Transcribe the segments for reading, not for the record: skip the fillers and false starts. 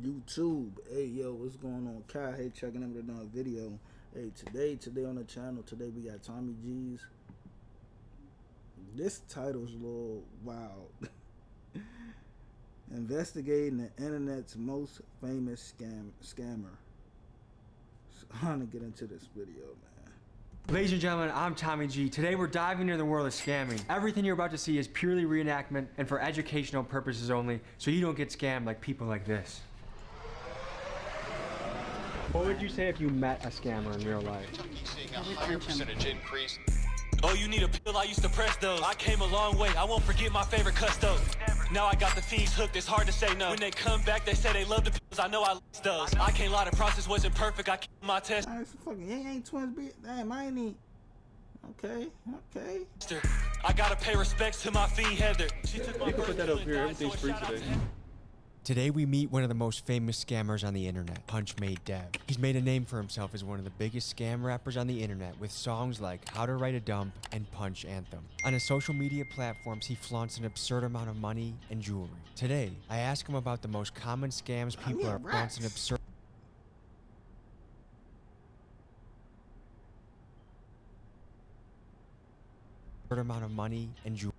YouTube. Hey yo, what's going on? Kai, hey, checking in with another video. Hey, today on the channel, today we got Tommy G's. This title's a little wild. Investigating the internet's most famous scammer. So I'm gonna get into this video, man. Ladies and gentlemen, I'm Tommy G. Today we're diving into the world of scamming. Everything you're about to see is purely reenactment and for educational purposes only, so you don't get scammed like people like this. What would you say if you met a scammer in real life? Seeing a higher percentage increase. Oh, you need a pill? I used to press those. I came a long way. I won't forget my favorite custos. Now I got the fiends hooked. It's hard to say no. When they come back, they say they love the pills. I know I like those. I can't lie. The process wasn't perfect. I kept my test. Alright, so fucking ain't twins be damn, I ain't. Okay. I gotta pay respects to my fiend Heather. She took my You can put that up here. Everything's free today. today. Today we meet one of the most famous scammers on the internet, Punch Made Dev. He's made a name for himself as one of the biggest scam rappers on the internet with songs like How to Write a Dump and Punch Anthem. On his social media platforms, he flaunts an absurd amount of money and jewelry. Today, I ask him about the most common scams people are flaunting absurd amount of money and jewelry.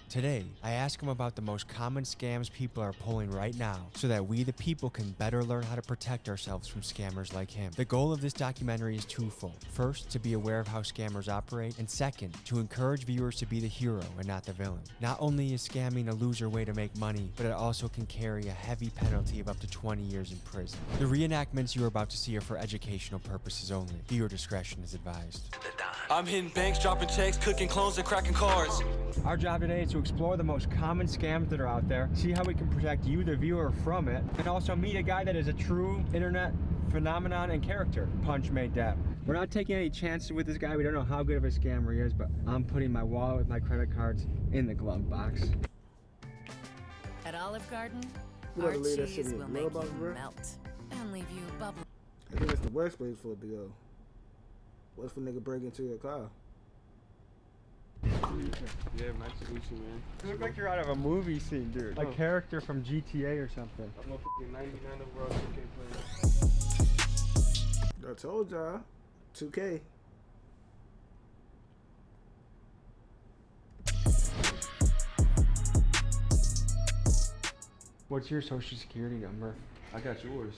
Today, I ask him about the most common scams people are pulling right now so that we the people can better learn how to protect ourselves from scammers like him. The goal of this documentary is twofold. First, to be aware of how scammers operate, and second, to encourage viewers to be the hero and not the villain. Not only is scamming a loser way to make money, but it also can carry a heavy penalty of up to 20 years in prison. The reenactments you are about to see are for educational purposes only. Viewer discretion is advised. I'm hitting banks, dropping checks, cooking clones, and cracking cards. Our job today is to explore the most common scams that are out there, see how we can protect you, the viewer, from it, and also meet a guy that is a true internet phenomenon and character, Punch Made Dev. We're not taking any chances with this guy. We don't know how good of a scammer he is, but I'm putting my wallet with my credit cards in the glove box. At Olive Garden, You our gotta leave that shit cheese in will the make glove you box, bro? melt and leave you bubbling. I think it's the worst place for it to go. What if a nigga break into your car? Yeah, nice to meet you, man. You look like you're out of a movie scene, dude. Like character from GTA or something. I'm a fucking 99 overall 2K player. I told y'all. 2K. What's your social security number? I got yours.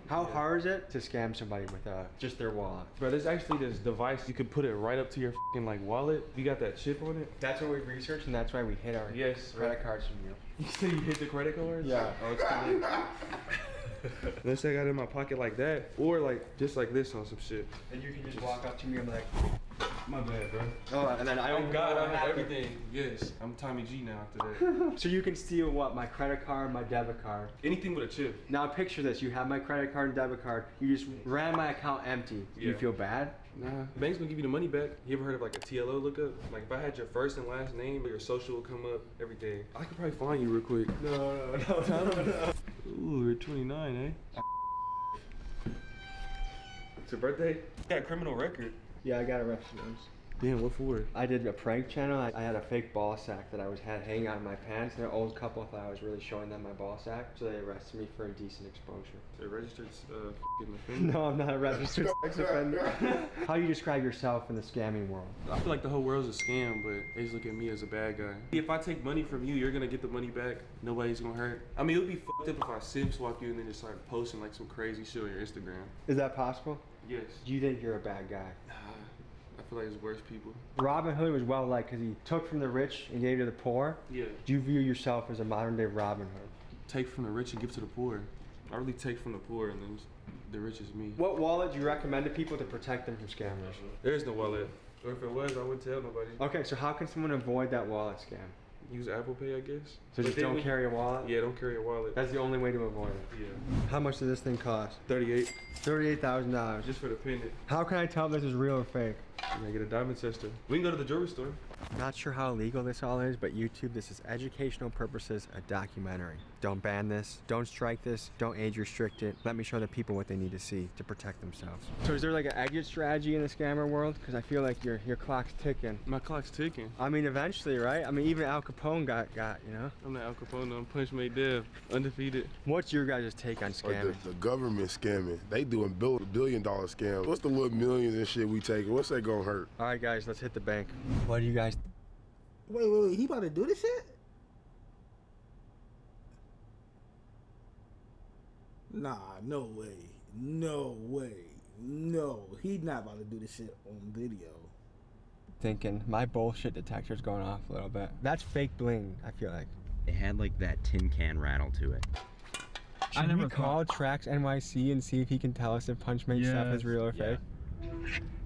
How hard is it to scam somebody with just their wallet? Bro, there's actually this device. You can put it right up to your fucking like wallet. You got that chip on it? That's what we researched, and that's why we hit our Yes, credit cards from you. You say you hit the credit cards? Yeah. Oh, it's cool. Unless I got it in my pocket like that, or like just like this on some shit. And you can just walk up to me and be like, My bad, bro. oh, and then I Oh God, I have everything. Yes, I'm Tommy G now after that. So you can steal what? My credit card, my debit card. Anything with a chip. Now picture this, you have my credit card and debit card, you just ran my account empty. Do you Yeah. feel bad? Nah, the bank's gonna give you the money back. You ever heard of like a TLO lookup? Like if I had your first and last name, your social will come up, everything. I could probably find you real quick. No. Ooh, you're 29, eh? It's your birthday? You got a criminal record. Yeah, I got arrested once. Damn, what for? I did a prank channel. I had a fake ball sack that I had hanging out in my pants, and an old couple thought I was really showing them my ball sack, so they arrested me for indecent exposure. A registered f***ing offender? No, I'm not a registered sex offender. How do you describe yourself in the scamming world? I feel like the whole world's a scam, but they just look at me as a bad guy. If I take money from you, you're gonna get the money back. Nobody's gonna hurt. I mean, it would be fucked up if I sim swap you and then just start posting like some crazy shit on your Instagram. Is that possible? Yes. Do you think you're a bad guy? I feel like it's worse people. Robin Hood was well liked because he took from the rich and gave to the poor. Yeah. Do you view yourself as a modern day Robin Hood? Take from the rich and give to the poor. I really take from the poor and then the rich is me. What wallet do you recommend to people to protect them from scammers? There is no wallet. Or if it was, I wouldn't tell nobody. Okay, so how can someone avoid that wallet scam? Use Apple Pay, I guess. So just don't carry a wallet? Yeah, don't carry a wallet. That's the only way to avoid it. Yeah. How much does this thing cost? 38. $38,000. Just for the pendant. How can I tell if this is real or fake? You gotta get a diamond tester. We can go to the jewelry store. Not sure how illegal this all is, but YouTube, this is educational purposes, a documentary. Don't ban this, don't strike this, don't age restrict it. Let me show the people what they need to see to protect themselves. So is there like an exit strategy in the scammer world? Because I feel like your clock's ticking. My clock's ticking. I mean, eventually, right? I mean, even Al Capone got, you know? I'm not Al Capone, I'm Punch Made Dev, undefeated. What's your guys' take on Or scamming? the government scamming. They doing billion-dollar scams. What's the little millions and shit we taking? What's that gonna hurt? All right, guys, let's hit the bank. What do you guys? Wait, he about to do this shit? Nah, no way. No, he not about to do this shit on video. Thinking my bullshit detector's going off a little bit. That's fake bling, I feel like. It had like that tin can rattle to it. Should we call Trax NYC and see if he can tell us if Punchmate stuff is real or fake?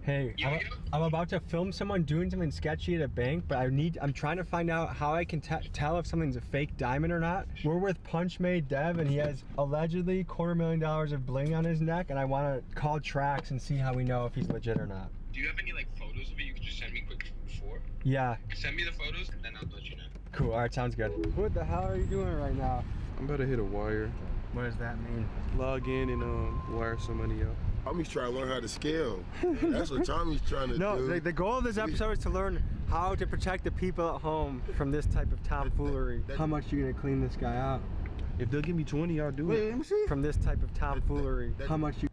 Hey, I'm about to film someone doing something sketchy at a bank, but I'm trying to find out how I can tell if something's a fake diamond or not. We're with Punchmade Dev, and he has allegedly $250,000 of bling on his neck, and I want to call Trax and see how we know if he's legit or not. Do you have any like photos of it? You can just send me quick before. Yeah. Send me the photos, and then I'll let you know. Cool. All right, sounds good. What the hell are you doing right now? I'm about to hit a wire. What does that mean? Log in and wire some money out. Tommy's trying to learn how to scam. That's what Tommy's trying to do. No, the goal of this episode is to learn how to protect the people at home from this type of tomfoolery. How much you gonna clean this guy out? If they'll give me 20, I'll do Wait, it. let me see. From this type of tomfoolery. How much you?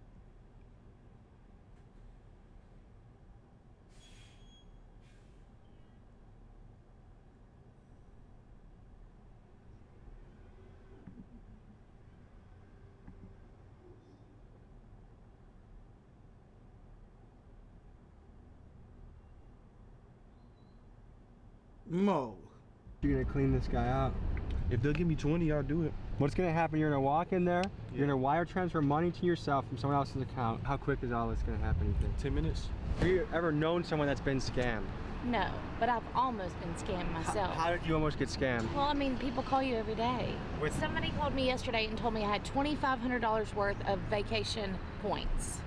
Mo. You're gonna clean this guy out. If they'll give me 20, I'll do it. What's gonna happen? You're gonna walk in there. You're gonna wire transfer money to yourself from someone else's account. How quick is all this gonna happen? You think? 10 minutes. Have you ever known someone that's been scammed? No, but I've almost been scammed myself. How did you almost get scammed? Well, I mean, people call you every day. Somebody called me yesterday and told me I had $2,500 worth of vacation points.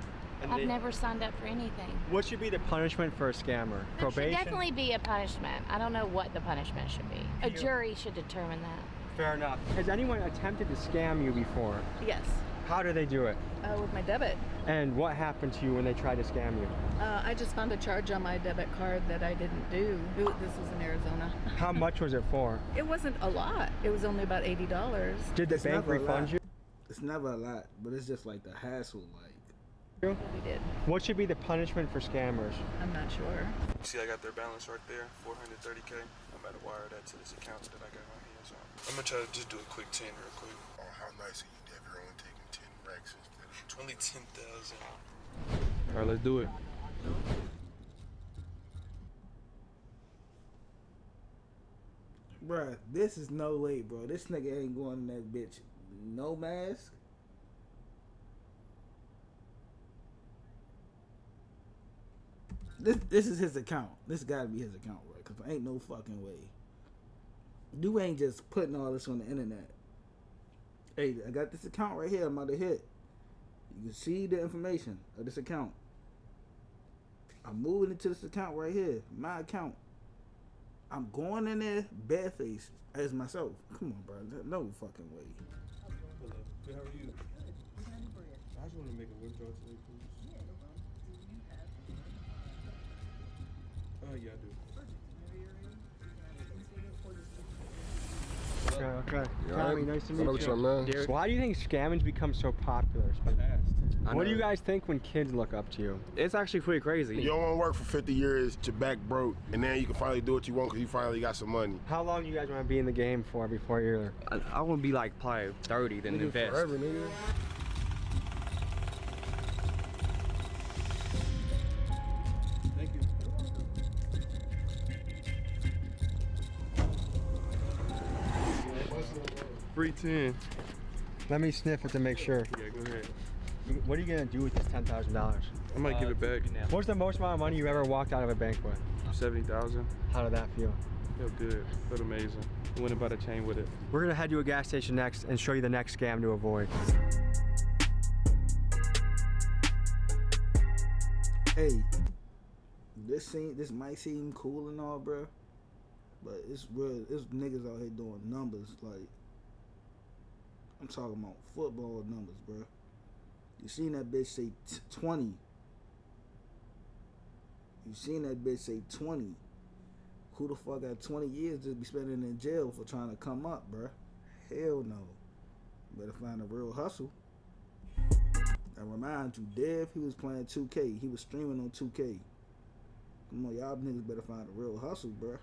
I've never signed up for anything. What should be the punishment for a scammer? There should Probation? definitely be a punishment. I don't know what the punishment should be. A jury should determine that. Fair enough. Has anyone attempted to scam you before? Yes, How do they do it? with my debit. And what happened to you when they tried to scam you? I just found a charge on my debit card that I didn't do. This was in Arizona. How much was it for? It wasn't a lot. It was only about $80. Did the It's bank never a refund lot. you? It's never a lot, but it's just like the hassle, like. We did. What should be the punishment for scammers? I'm not sure. See, I got their balance right there, 430K. I'm about to wire that to this account that I got my hands on. I'm gonna try to just do a quick 10 real quick. Oh, how nice of you, Dev. You're only taking 10 racks instead of Only 10,000. All right, let's do it. Bruh, this is no way, bro. This nigga ain't going in that bitch. No mask. This is his account. This gotta be his account, right? Cause ain't no fucking way. You ain't just putting all this on the internet. Hey, I got this account right here. I'm about to hit. You can see the information of this account. I'm moving into this account right here. My account. I'm going in there barefaced as myself. Come on, bro. No fucking way. Hello. Good, how are you? I just want to make a withdrawal today, please. Yeah, I do. Okay. You Tommy, alright? nice to I meet know what's you. up, man. Why do you think scamming's become so popular? I What do know. you guys think when kids look up to you? It's actually pretty crazy. You don't want to work for 50 years, your back broke, and then you can finally do what you want because you finally got some money. How long do you guys want to be in the game for before you're... I want to be like probably 30, then Nigga, invest. forever, nigga. Thank you. Free 10. Let me sniff it to make sure. Yeah, go ahead. What are you going to do with this $10,000? I might give it back. What's the most amount of money you ever walked out of a bank with? 70,000. How did that feel? Felt good. Felt amazing. I went about a chain with it. We're going to head to a gas station next and show you the next scam to avoid. Hey, this might seem cool and all, bro. But it's real. It's niggas out here doing numbers. Like, I'm talking about football numbers, bro. You seen that bitch say 20. You seen that bitch say 20. Who the fuck got 20 years to be spending in jail for trying to come up, bro? Hell no. Better find a real hustle. I remind you, Dev, he was playing 2K. He was streaming on 2K. Come on, y'all niggas better find a real hustle, bro.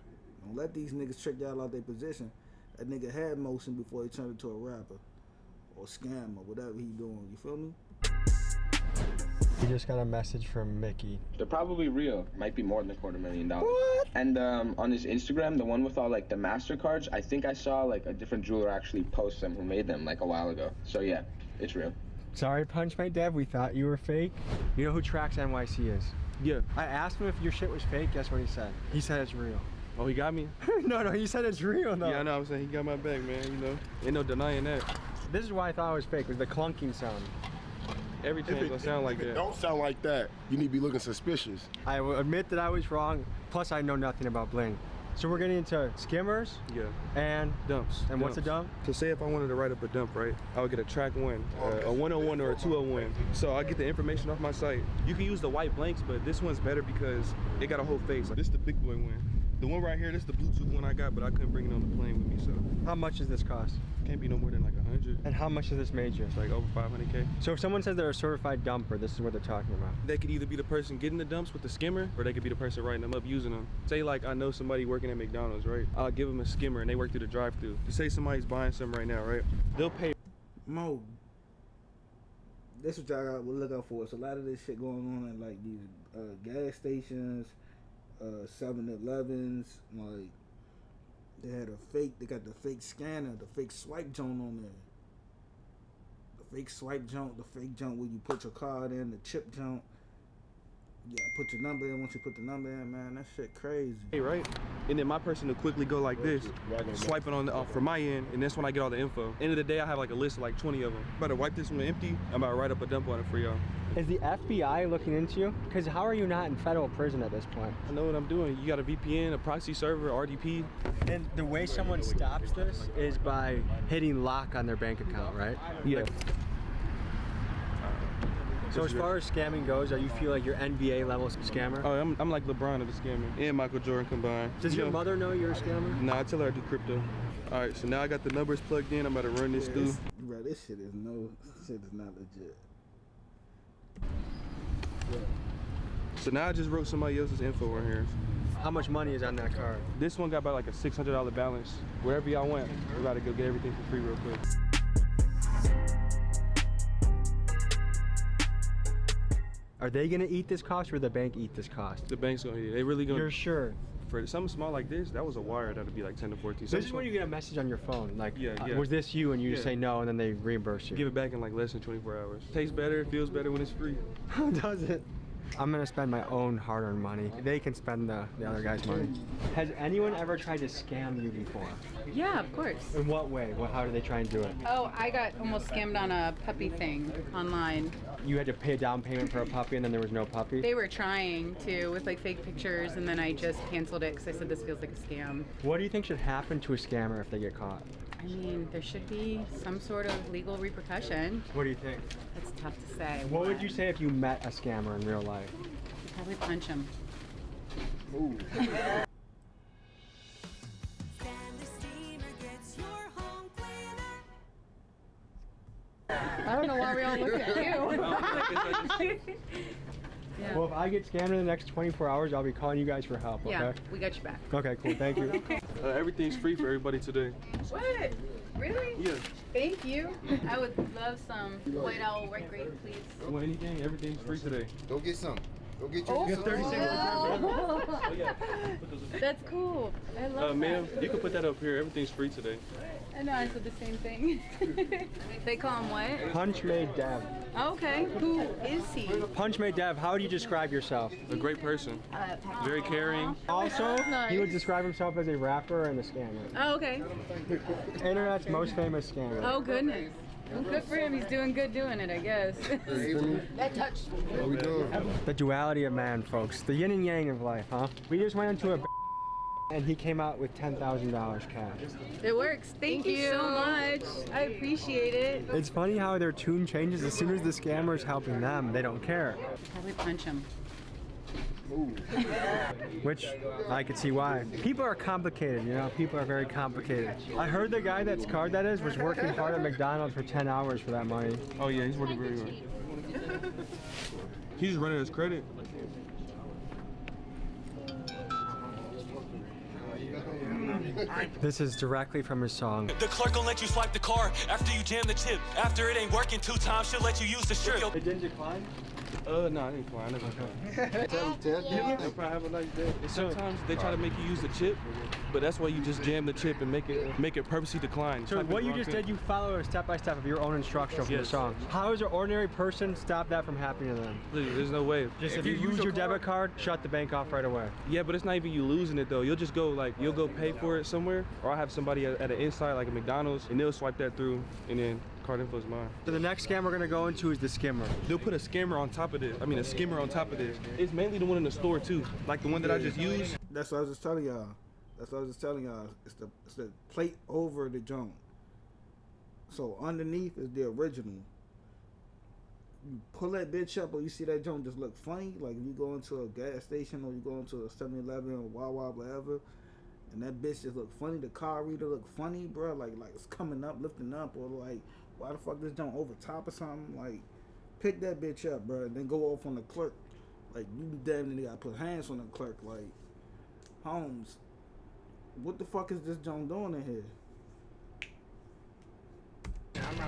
Don't let these niggas trick y'all out their position. That nigga had motion before he turned into a rapper. Or scammer, whatever he doing. You feel me? We just got a message from Mickey. They're probably real. Might be more than $250,000. What? And on his Instagram, the one with all like the MasterCards, I think I saw like a different jeweler actually post them who made them like a while ago. So yeah, it's real. Sorry, Punchmate Dev, we thought you were fake. You know who Tracks NYC is? Yeah. I asked him if your shit was fake. Guess what he said? He said it's real. Oh, he got me? No, he said it's real, though. Yeah, I know. I'm saying he got my back, man. You know, ain't no denying that. This is why I thought it was fake. It was the clunking sound. Everything's gonna sound like that. Don't sound like that. You need to be looking suspicious. I will admit that I was wrong. Plus, I know nothing about bling. So we're getting into skimmers. Yeah. And dumps. And what's a dump? So say if I wanted to write up a dump, right? I would get a track 1, a 101 or a 201. So I get the information off my site. You can use the white blanks, but this one's better because it got a whole face. This is the big boy one. The one right here, this is the Bluetooth one I got, but I couldn't bring it on the plane with me, so. How much does this cost? Can't be no more than like 100. And how much does this made you? It's like over 500K. So if someone says they're a certified dumper, this is what they're talking about. They could either be the person getting the dumps with the skimmer, or they could be the person writing them up using them. Say like I know somebody working at McDonald's, right? I'll give them a skimmer and they work through the drive-thru. Say somebody's buying something right now, right? They'll pay. Mo, this what y'all got to look out for. It's a lot of this shit going on at like these gas stations, 7-Elevens, like they had they got the fake scanner, the fake swipe joint on there. The fake swipe joint, the fake joint where you put your card in, the chip joint. Yeah, put your number in. Once you put the number in, man, that shit crazy. Hey, right? And then my person will quickly go like this, swiping on the from my end, and that's when I get all the info. End of the day, I have like a list of like 20 of them. I'm about to wipe this one empty. I'm about to write up a dump on it for y'all. Is the FBI looking into you? Because how are you not in federal prison at this point? I know what I'm doing. You got a VPN, a proxy server, RDP. And the way someone stops this is by hitting lock on their bank account, right? Yeah. So as far as scamming goes, you feel like you're NBA level scammer? Oh, I'm like LeBron of the scamming and Michael Jordan combined. Does your mother know you're a scammer? Nah, I tell her I do crypto. All right, so now I got the numbers plugged in. I'm about to run this through. Bro, this shit is not legit. Yeah. So now I just wrote somebody else's info right here. How much money is on that card? This one got about like a $600 balance. Wherever y'all went, we gotta go get everything for free real quick. Are they gonna eat this cost or the bank eat this cost? The bank's gonna eat it. They really gonna. You're sure? For something small like this, that was a wire that'd be like 10 to 14. This is when you get a message on your phone, like, yeah. Was this you? And you just say no, and then they reimburse you. Give it back in like less than 24 hours. Tastes better, feels better when it's free. How does it? I'm gonna spend my own hard-earned money. They can spend the other guy's money. Has anyone ever tried to scam you before? Yeah, of course. In what way? How do they try and do it? Oh, I got almost scammed on a puppy thing online. You had to pay a down payment for a puppy and then there was no puppy? They were trying to with like fake pictures, and then I just canceled it because I said this feels like a scam. What do you think should happen to a scammer if they get caught? I mean, there should be some sort of legal repercussion. What do you think? It's tough to say. What would you say if you met a scammer in real life? You'd probably punch him. Ooh. I don't know why we all looked at you. Yeah. Well, if I get scammed in the next 24 hours, I'll be calling you guys for help, okay? Yeah, we got you back. Okay, cool. Thank you. Everything's free for everybody today. What? Really? Yeah. Thank you. I would love some White Owl white grape, please. Well, anything, everything's free today. Go get some. Go get Oh, your 30 seconds. Oh, yeah. That's cool. I love that. Ma'am, you can put that up here. Everything's free today. I know, I said the same thing. They call him what? Punchmate Dev. Okay, who is he? Punchmate Dev, how would you describe yourself? A great person. Very caring. Also, Nice. he would describe himself as a rapper and a scammer. Oh, okay. Internet's most famous scammer. Oh, goodness. Well, good for him. He's doing good doing it, I guess. That touched. What we doing? The duality of man, folks. The yin and yang of life, huh? We just went into a And he came out with $10,000 cash. It works. Thank you so much. I appreciate it. It's funny how their tune changes as soon as the scammer is helping them. They don't care. Probably punch him. Which I could see why. People are complicated, you know? People are very complicated. I heard the guy that's card that is was working hard at McDonald's for 10 hours for that money. Oh yeah, he's working very hard. He's just running his credit. This is directly from his song. The clerk will let you swipe the card after you jam the chip. After it ain't working 2 times, she'll let you use the strip. It didn't decline? No, I didn't decline. I never declined. Tell him, Ted. They'll probably have a nice day. Sometimes they try to make you use the chip, but that's why you just jam the chip and make it purposely decline. So what you just did, you follow a step-by-step of your own instruction from the song. How does an ordinary person stop that from happening to them? There's no way. Just if you use your debit card, shut the bank off right away. Yeah, but it's not even you losing it though. You'll just go you'll go pay for it somewhere, or I'll have somebody at an inside like a McDonald's, and they'll swipe that through, and then card info is mine. So the next scam we're gonna go into is the skimmer. They'll put a skimmer on top of this. I mean a skimmer on top of this. It's mainly the one in the store too, like the one that I just used. That's what I was just telling y'all. It's the plate over the joint. So underneath is the original. You pull that bitch up, or you see that joint just look funny. Like if you go into a gas station or you go into a 7-Eleven or Wawa, whatever, and that bitch just look funny. The car reader look funny, bro. Like it's coming up, lifting up, or like why the fuck this joint over top or something? Like pick that bitch up, bro. And then go off on the clerk. Like you damn near gotta put hands on the clerk. Like Holmes, what the fuck is this joint doing in here?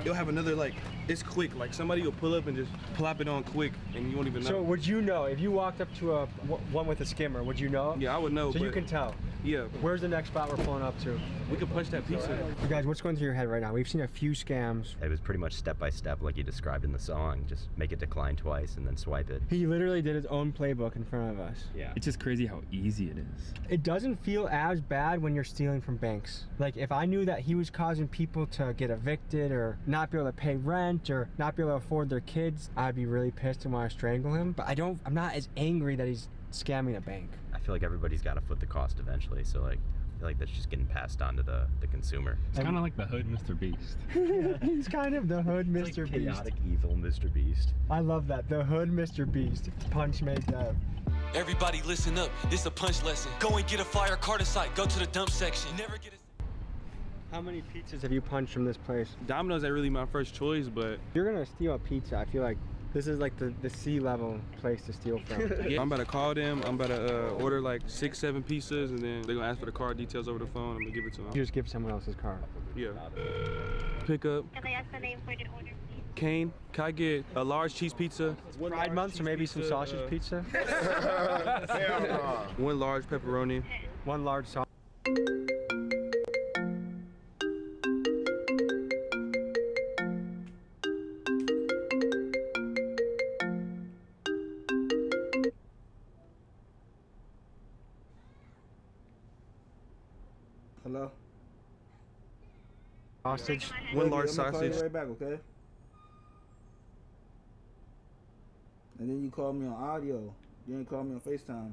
You'll have another it's quick. Like somebody will pull up and just plop it on quick, and you won't even know. So would you know if you walked up to one with a skimmer? Would you know? Yeah, I would know. So you can tell. Yeah. Where's the next spot we're pulling up to? We can punch that pizza. You guys, what's going through your head right now? We've seen a few scams. It was pretty much step by step, like you described in the song. Just make it decline twice and then swipe it. He literally did his own playbook in front of us. Yeah. It's just crazy how easy it is. It doesn't feel as bad when you're stealing from banks. Like if I knew that he was causing people to get evicted or not be able to pay rent or not be able to afford their kids, I'd be really pissed and want to strangle him. But I'm not as angry that he's scamming a bank. I feel like everybody's got to foot the cost eventually. So I feel like that's just getting passed on to the consumer. It's kind of like the hood Mr. Beast. He's kind of the hood Mr. Beast. Chaotic, evil Mr. Beast. I love that. The hood Mr. Beast. Punch made that. Everybody listen up, this a punch lesson. Go and get a fire Carter site, go to the dump section. Never get a... How many pizzas have you punched from this place? Domino's ain't really my first choice, but... You're gonna steal a pizza. I feel like this is like the C-level place to steal from. Yeah, I'm about to call them. I'm about to order like 6-7 pizzas, and then they're gonna ask for the card details over the phone. I'm gonna give it to them. You just give someone else's card. Yeah. Pick up. Can I ask the name for the order, please? Kane, can I get a large cheese pizza? Pride month, so maybe some sausage pizza? One large pepperoni. One large sausage. Hello? Sausage. One large I'm gonna call you sausage. right back, okay? And then you call me on audio. You ain't call me on FaceTime.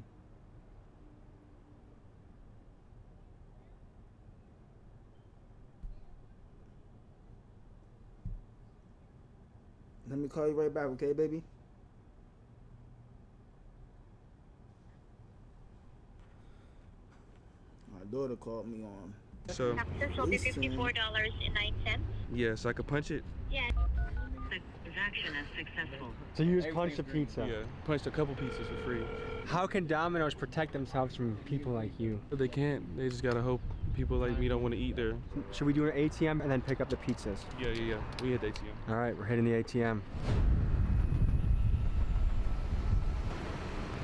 Let me call you right back, okay, baby? My daughter called me on. So, This will be $54.09. yes, I could punch it. Yeah. Transaction is successful. So you just punched a pizza? Yeah, punched a couple pizzas for free. How can Domino's protect themselves from people like you? But they can't. They just gotta hope people like me don't want to eat there. Should we do an ATM and then pick up the pizzas? Yeah. We hit the ATM. All right, we're hitting the ATM.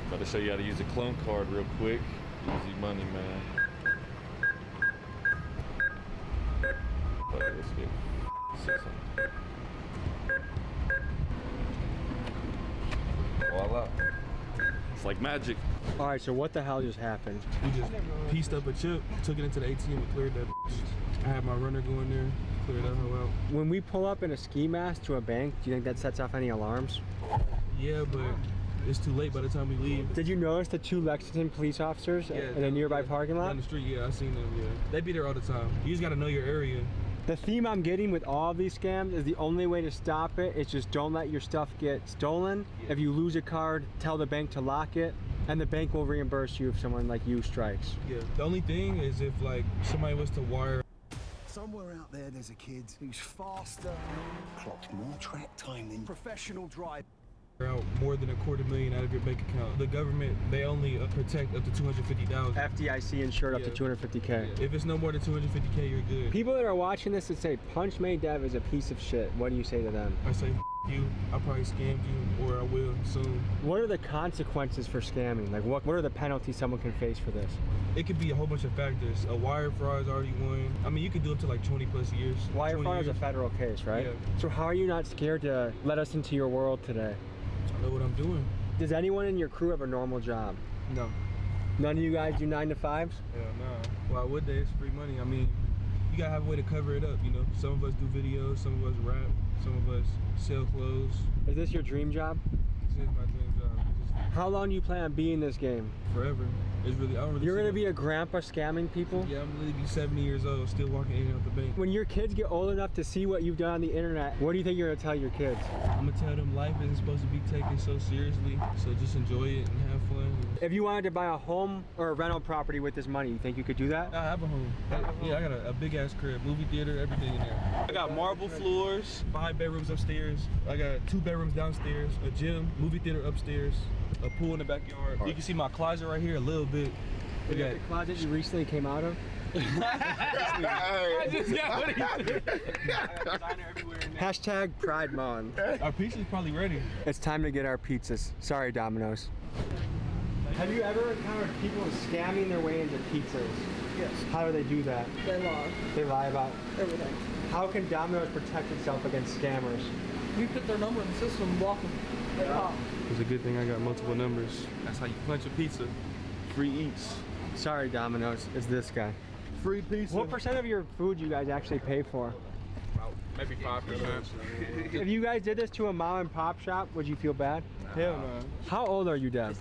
About to show you how to use a clone card real quick. Easy money, man. Okay, let's get 600. Voila. It's like magic. All right, so what the hell just happened? We just pieced up a chip, took it into the ATM and cleared that. I had my runner go in there, clear that hoe out. When we pull up in a ski mask to a bank, do you think that sets off any alarms? Yeah, but it's too late by the time we leave. Did you notice the 2 Lexington police officers in a nearby parking lot? Down the street, yeah, I seen them, yeah. They be there all the time. You just gotta know your area. The theme I'm getting with all of these scams is the only way to stop it is just don't let your stuff get stolen. Yeah. If you lose a card, tell the bank to lock it, and the bank will reimburse you if someone like you strikes. Yeah, the only thing is if like somebody was to wire. Somewhere out there's a kid who's faster, clocks more track time than professional drive. Out more than $250,000 out of your bank account. The government, they only protect up to $250,000. FDIC insured up to $250K. Yeah. If it's no more than $250K, you're good. People that are watching this that say Punch Made Dev is a piece of shit, what do you say to them? I say you. I probably scammed you, or I will soon. What are the consequences for scamming? Like what are the penalties someone can face for this? It could be a whole bunch of factors. A wire fraud is already one. I mean, you could do up to like 20 plus years. Wire fraud is a federal case, right? Yeah. So how are you not scared to let us into your world today? I know what I'm doing. Does anyone in your crew have a normal job? No. None of you guys do 9 to 5s? Hell no. Why would they? It's free money. I mean, you gotta have a way to cover it up, you know? Some of us do videos, some of us rap, some of us sell clothes. Is this your dream job? This is my dream job. How long do you plan on being in this game? Forever. It's really, I don't really. You're gonna be a grandpa scamming people? Yeah, I'm gonna be 70 years old, still walking in and out the bank. When your kids get old enough to see what you've done on the internet, what do you think you're gonna tell your kids? I'm gonna tell them life isn't supposed to be taken so seriously, so just enjoy it and have fun. If you wanted to buy a home or a rental property with this money, you think you could do that? I have a home. I got a big ass crib, movie theater, everything in there. I got marble floors, 5 bedrooms upstairs. I got 2 bedrooms downstairs, a gym, movie theater upstairs, a pool in the backyard. You can see my closet right here a little bit. We got the closet you recently came out of? I just got what he said. Hashtag Pride Month. Our pizza's probably ready. It's time to get our pizzas. Sorry, Domino's. Have you ever encountered people scamming their way into pizzas? Yes. How do they do that? They lie. They lie about everything. How can Domino's protect itself against scammers? You put their number in the system and block them. They pop. It's a good thing I got multiple numbers. That's how you punch a pizza. Free eats. Sorry, Domino's. It's this guy. Free pizza. What % of your food you guys actually pay for? Maybe 5%. If you guys did this to a mom and pop shop, would you feel bad? Hell no. How old are you, Dev?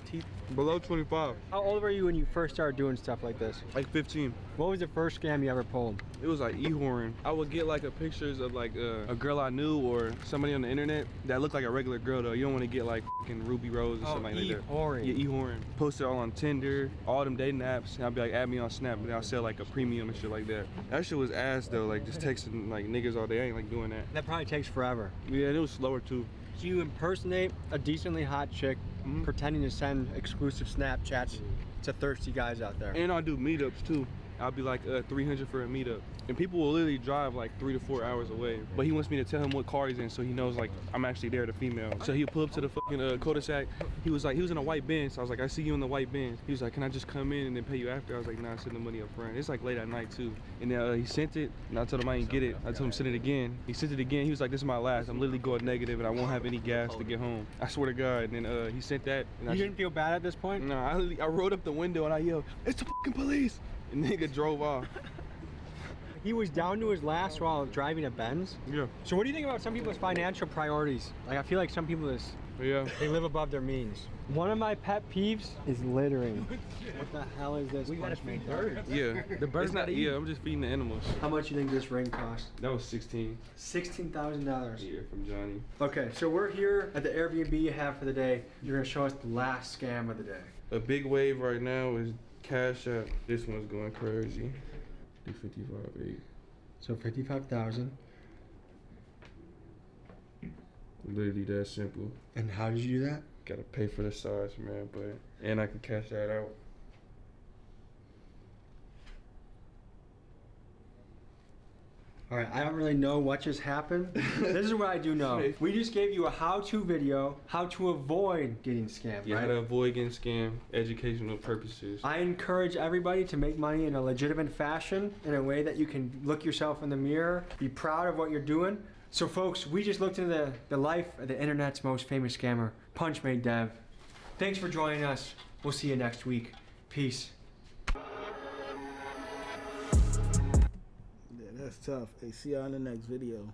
Below 25. How old were you when you first started doing stuff like this? Like 15. What was the first scam you ever pulled? It was like e-horn. I would get like pictures of like a girl I knew or somebody on the internet that looked like a regular girl though. You don't want to get like fucking Ruby Rose or something like that. E-horn. Yeah, e-horn. Post it all on Tinder, all them dating apps. And I'll be like, add me on Snap, and I'll sell like a premium and shit like that. That shit was ass though, like just texting like niggas all day. I ain't like doing that. That probably takes forever. Yeah, and it was slower too. So you impersonate a decently hot chick, pretending to send exclusive Snapchats to thirsty guys out there. And I'll do meetups too. I'll be like 300 for a meetup. And people will literally drive like 3 to 4 hours away. But he wants me to tell him what car he's in so he knows like I'm actually there, the female. So he'll pull up to the fucking cul-de-sac. He was in a white Benz. So I was like, I see you in the white Benz. He was like, can I just come in and then pay you after? I was like, nah, send the money up front. It's like late at night too. And then he sent it and I told him I didn't get it. I told him send it again. He sent it again. He was like, this is my last. I'm literally going negative and I won't have any gas to get home. I swear to God. And then he sent that. And you didn't feel bad at this point? No, I rolled up the window and I yelled, it's the fucking police. And the nigga drove off. He was down to his last while driving a Benz? Yeah. So what do you think about some people's financial priorities? Like I feel like some people they live above their means. One of my pet peeves is littering. What the hell is this? We gotta feed birds. Yeah. The birds not. Yeah, I'm just feeding the animals. How much do you think this ring cost? That was $16,000. $16,000. Yeah, from Johnny. Okay, so we're here at the Airbnb you have for the day. You're gonna show us the last scam of the day. A big wave right now is Cash App. This one's going crazy. 55.8. So 55,000. Literally that simple. And how did you do that? Gotta pay for the size, man, and I can cash that out. All right, I don't really know what just happened. This is what I do know. We just gave you a how-to video, how to avoid getting scammed, Yeah, right? how to avoid getting scammed, educational purposes. I encourage everybody to make money in a legitimate fashion, in a way that you can look yourself in the mirror, be proud of what you're doing. So folks, we just looked into the life of the internet's most famous scammer, Punch Made Dev. Thanks for joining us. We'll see you next week. Peace. That's tough. Hey, see y'all in the next video.